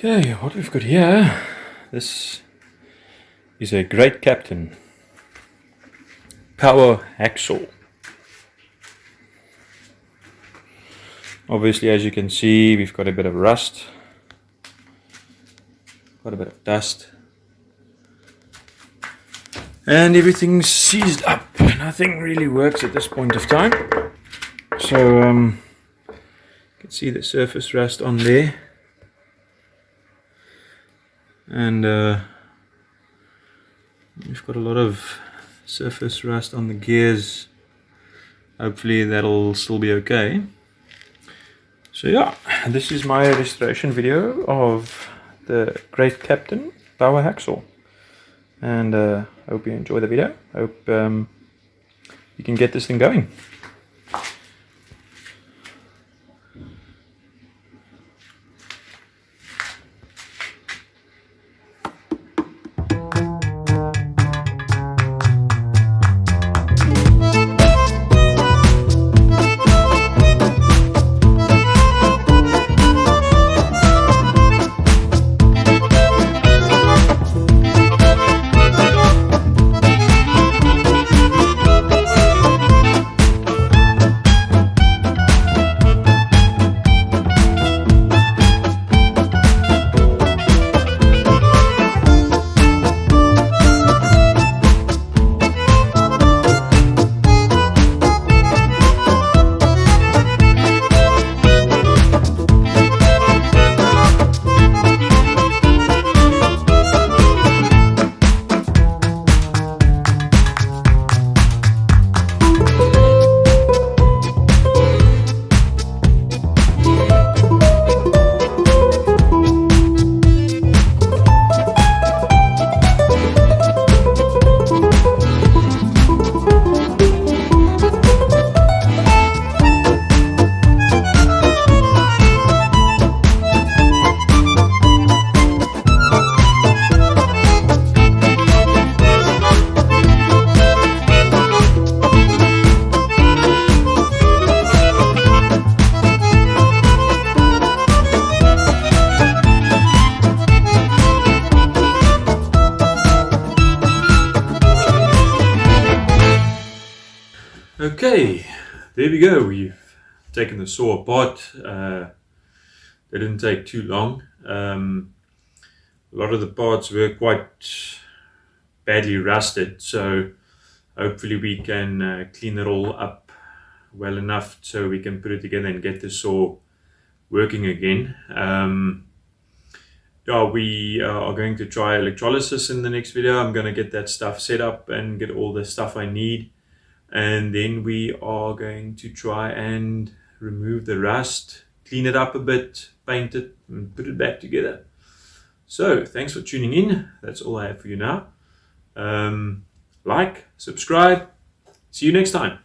Okay, what we've got here, this is a Great Captain power hacksaw. Obviously, as you can see, we've got a bit of rust, quite a bit of dust, and everything's seized up. Nothing really works at this point of time. So you can see the surface rust on there, and we've got a lot of surface rust on the gears. Hopefully that'll still be okay. So yeah, this is my restoration video of the Great Captain power hacksaw, and I hope you enjoy the video. Hope you can get this thing going. Okay, there we go. We've taken the saw apart. It didn't take too long. A lot of the parts were quite badly rusted, so hopefully we can clean it all up well enough so we can put it together and get the saw working again. Yeah, we are going to try electrolysis in the next video. I'm going to get that stuff set up and get all the stuff I need. And then we are going to try and remove the rust, clean it up a bit, paint it, and put it back together. So, thanks for tuning in. That's all I have for you now. Like, subscribe. See you next time.